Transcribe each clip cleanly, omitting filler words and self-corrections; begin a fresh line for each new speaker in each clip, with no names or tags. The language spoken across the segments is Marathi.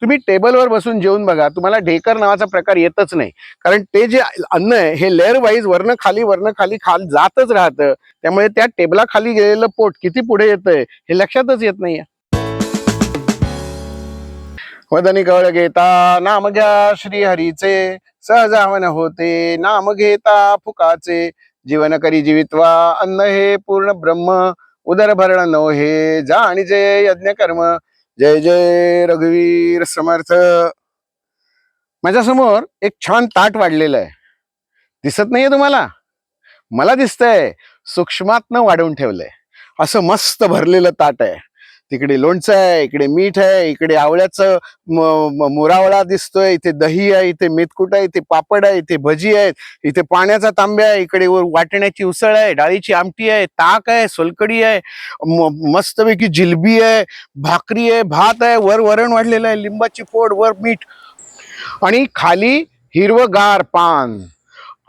तुम्ही टेबलवर बसून जेवून बघा, तुम्हाला ढेकर नावाचा प्रकार येतच नाही. कारण ते जे अन्न आहे हे लेअर वाईज वरनं खाली खाल जातच राहतं. त्यामुळे त्या टेबलाखाली गेलेलं पोट किती पुढे येतंय हे लक्षातच येत नाहीये. वदनी कवळ घेता नाम घ्या श्री हरीचे, सहज आवन होते नाम घेता फुकाचे. जीवन करी जीवित्वा अन्न हे पूर्ण ब्रह्म, उदर भरण नो हे जाणीजे यज्ञ कर्म. जय जय रघुवीर समर्थ. माझ्या समोर एक छान ताट वाढलेलं आहे, दिसत नाहीये तुम्हाला? मला दिसतंय. सूक्ष्मातनं वाढवून ठेवलंय. असं मस्त भरलेलं ताट आहे. तिकडे लोणचं आहे, इकडे मीठ आहे, इकडे आवळ्याचं मुरावळा दिसतोय, इथे दही आहे, इथे मेथकूट आहे, इथे पापड आहे, इथे भजी आहेत, इथे पाण्याचा तांब्या आहे, इकडे वाटण्याची उसळ आहे, डाळीची आमटी आहे, ताक आहे, सोलकडी आहे, मस्तपैकी जिलबी आहे, भाकरी आहे, भात आहे, वर वरण वाढलेलं आहे, लिंबाची फोड, वर मीठ आणि खाली हिरवगार पान.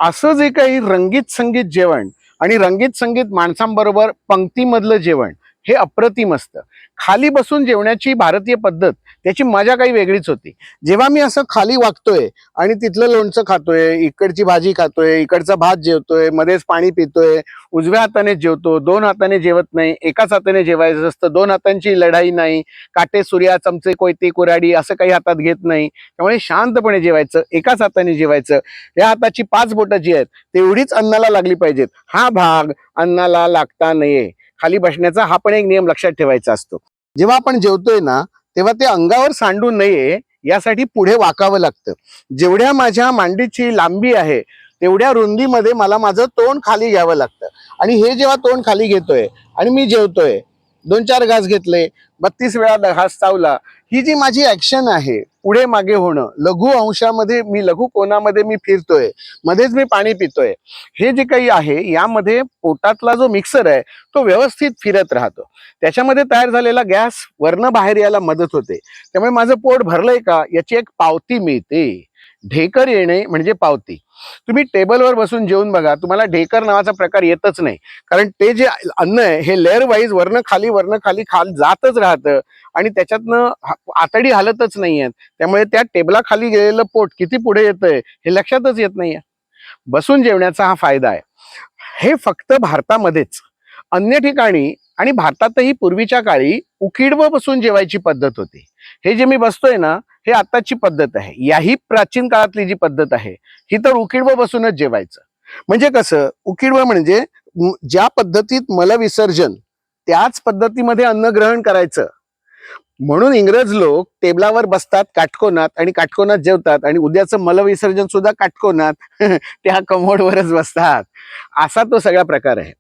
असं जे काही रंगीत संगीत जेवण आणि रंगीत संगीत माणसांबरोबर पंक्तीमधलं जेवण हे अप्रतिम असतं. खाली बसून जेवण्याची भारतीय पद्धत त्याची मजा काही वेगळीच होती. जेव्हा मी असं खाली वागतोय आणि तिथलं लोणचं खातोय, इकडची भाजी खातोय, इकडचा भात जेवतोय, मध्येच पाणी पितोय, उजव्या हाताने जेवतो, दोन हाताने जेवत नाही, एकाच हाताने जेवायचं असतं, दोन हातांची लढाई नाही, काटे सुर्या चमचे कोयते कुऱ्हाडी असं काही हातात घेत नाही. त्यामुळे शांतपणे जेवायचं, एकाच हाताने जेवायचं. या हाताची 5 बोटं जी आहेत तेवढीच अन्नाला लागली पाहिजेत. हा भाग अन्नाला लागता नये. खाली बसण्याचा हा पण एक नियम लक्षात ठेवायचा असतो. जेव्हा आपण जेवतोय ना तेव्हा ते अंगावर सांडू नये यासाठी पुढे वाकावं लागतं. जेवढ्या माझ्या मांडीची लांबी आहे तेवढ्या रुंदीमध्ये मला माझं तोंड खाली घ्यावं लागतं. आणि हे जेव्हा तोंड खाली घेतोय आणि मी जेवतोय, 2-4 घास घेतले, 32 वेळा घास चावला, ही जी माझी ऍक्शन आहे पुढे मागे होणं, लघु अंशामध्ये मी लघु कोणामध्ये मी फिरतोय, मध्येच मी पाणी पितोय, हे जे काही आहे यामध्ये पोटातला जो मिक्सर आहे तो व्यवस्थित फिरत राहतो. त्याच्यामध्ये तयार झालेला गॅस वरनं बाहेर यायला मदत होते. त्यामुळे माझं पोट भरलंय का याची एक पावती मिळते. ढेकर येणे म्हणजे पावती. तुम्ही टेबलवर बसून जेवून बघा, तुम्हाला ढेकर नावाचा प्रकार येतच नाही. कारण ते जे अन्न आहे हे लेअर वाईज वरनं खाली खाल जातच राहतं आणि त्याच्यातनं आतडी हालतच नाहीये. त्यामुळे त्या टेबलाखाली गेलेलं पोट किती पुढे येतंय हे लक्षातच येत नाहीये. बसून जेवण्याचा हा फायदा आहे. हे फक्त भारतामध्येच, अन्य ठिकाणी आणि भारतातही पूर्वीच्या काळी उकिडवं बसून जेवायची पद्धत होती. हे जे मी बसतोय ना हे आताची पद्धत आहे. याही प्राचीन काळातली जी पद्धत आहे ही तर उकिडवं बसूनच जेवायचं. म्हणजे कसं? उकिडवं म्हणजे ज्या पद्धतीत मलविसर्जन त्याच पद्धतीमध्ये अन्न ग्रहण करायचं. म्हणून इंग्रज लोक टेबलावर बसतात काटकोनात आणि काटकोनात जेवतात आणि उद्याचं मलविसर्जन सुद्धा काटकोनात त्या कमोडवरच बसतात. असा तो सगळा प्रकार आहे.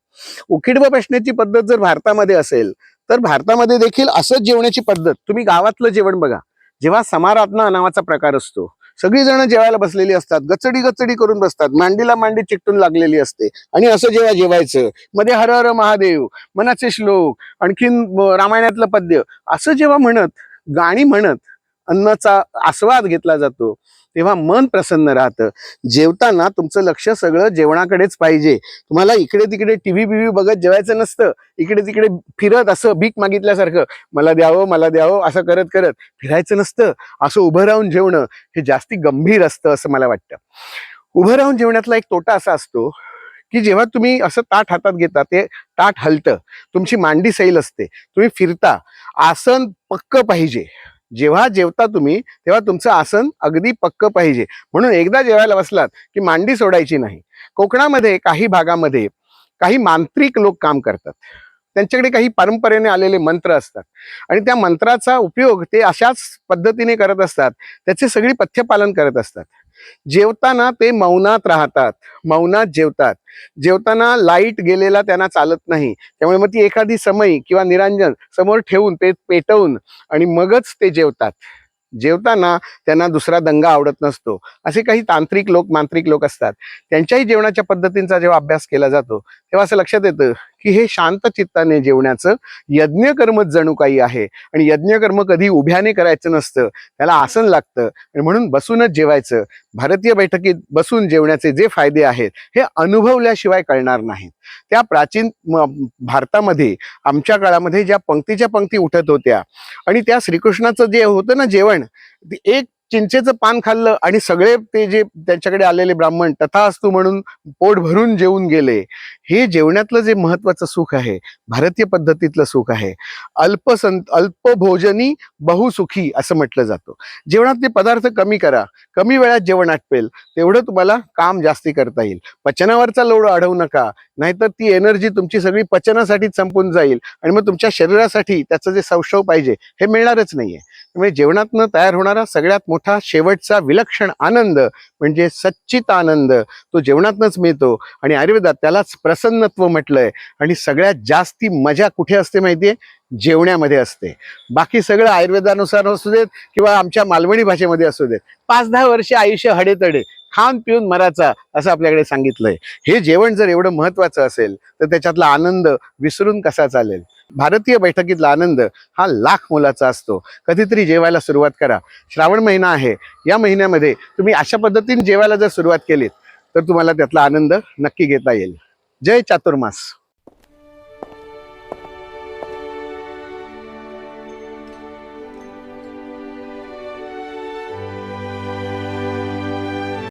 उकिडवं बसण्याची पद्धत जर भारतामध्ये असेल तर भारतामध्ये देखील असंच जेवण्याची पद्धत. तुम्ही गावातलं जेवण बघा, जेव्हा समाराधना नावाचा प्रकार असतो, सगळी जण जेवायला बसलेली असतात, गचडी गचडी करून बसतात, मांडीला मांडी चिकटून लागलेली असते आणि असं जेव्हा जेवायचं, मध्ये हर हर महादेव, मनाचे श्लोक, आणखीन रामायणातलं पद्य असं जेव्हा म्हणत, गाणी म्हणत अन्नाचा आस्वाद घेतला जातो तेव्हा मन प्रसन्न राहतं. जेवताना तुमचं लक्ष सगळं जेवणाकडेच पाहिजे. तुम्हाला इकडे तिकडे टीव्ही बिव्ही बघत जेवायचं नसतं. इकडे तिकडे फिरत असं भीक मागितल्यासारखं मला द्यावं असं करत करत फिरायचं नसतं. असं उभं राहून जेवणं हे जास्ती गंभीर असतं असं मला वाटतं. उभं राहून जेवण्यातला एक तोटा असा असतो की जेव्हा तुम्ही असं ताट हातात घेता ते ताट हलतं, तुमची मांडी सैल असते, तुम्ही फिरता, आसन पक्क पाहिजे. जेव्हा जेवता तुम्ही तेव्हा तुमचं आसन अगदी पक्क पाहिजे. म्हणून एकदा जेवायला बसलात की मांडी सोडायची नाही. कोकणामध्ये काही भागामध्ये काही मांत्रिक लोक काम करतात. त्यांच्याकडे काही परंपरेने आलेले मंत्र असतात आणि त्या मंत्राचा उपयोग ते अशाच पद्धतीने करत असतात. त्याचे सगळी पथ्यपालन करत असतात. जेवताना ते मौनात राहतात, मौनात जेवतात. जेवताना लाईट गेलेला त्यांना चालत नाही. त्यामुळे मग ती एखादी समई किंवा निरांजन समोर ठेवून ते पेटवून आणि मगच ते जेवतात. जेवताना त्यांना दुसरा दंगा आवडत नसतो. असे काही मांत्रिक लोक असतात. त्यांच्याही जेवणाच्या पद्धतींचा जेव्हा अभ्यास केला जातो तेव्हा असं लक्षात येतं की हे शांत चित्ताने जेवण्याचं यज्ञकर्म जणू काही आहे. आणि यज्ञकर्म कधी उभ्याने करायचं नसतं, त्याला आसन लागतं आणि म्हणून बसूनच जेवायचं. भारतीय बैठकीत बसून जेवण्याचे जे फायदे आहेत हे अनुभवल्याशिवाय कळणार नाहीत. त्या प्राचीन भारतामध्ये आमच्या काळामध्ये ज्या पंक्तीच्या पंक्ती उठत होत्या आणि त्या श्रीकृष्णाचं जे होतं ना जेवण, एक चिंचेचं पान खाल्लं आणि सगळे ते जे त्यांच्याकडे आलेले ब्राह्मण तथास्तु म्हणून पोट भरून जेवून गेले. हे जेवणातलं जे महत्वाचं सुख आहे, भारतीय पद्धतीतलं सुख आहे. अल्पभोजनी बहुसुखी असं म्हटलं जातं. जेवणातले पदार्थ कमी करा, कमी वेळात जेवण आटपेल तेवढं तुम्हाला काम जास्ती करता येईल. पचनावरचा लोड अडवू नका, नाहीतर ती एनर्जी तुमची सगळी पचनासाठीच संपून जाईल आणि मग तुमच्या शरीरासाठी त्याचं जे सौष्ठव पाहिजे हे मिळणारच नाहीये. त्यामुळे जेवणातनं तयार होणारा सगळ्यात मोठा शेवटचा विलक्षण आनंद म्हणजे सच्चित आनंद तो जेवणातनच मिळतो आणि आयुर्वेदात त्यालाच प्रसन्नत्व म्हटलंय. आणि सगळ्यात जास्ती मजा कुठे असते माहितीये? जेवण्यामध्ये असते. बाकी सगळं आयुर्वेदानुसार असू देत किंवा आमच्या मालवणी भाषेमध्ये असू देत, 5-10 वर्ष आयुष्य हडेतडे खाऊन पिऊन मराचा असं आपल्याकडे सांगितलंय. हे जेवण जर एवढं महत्वाचं असेल तर त्याच्यातला आनंद विसरून कसा चालेल? भारतीय बैठकीतला आनंद हा लाख मोलाचा असतो. कधीतरी जेवायला सुरुवात करा. श्रावण महिना आहे, या महिन्यामध्ये तुम्ही अशा पद्धतीने जेवायला जर सुरुवात केलीत तर तुम्हाला त्यातला आनंद नक्की घेता येईल. जय चातुर्मास.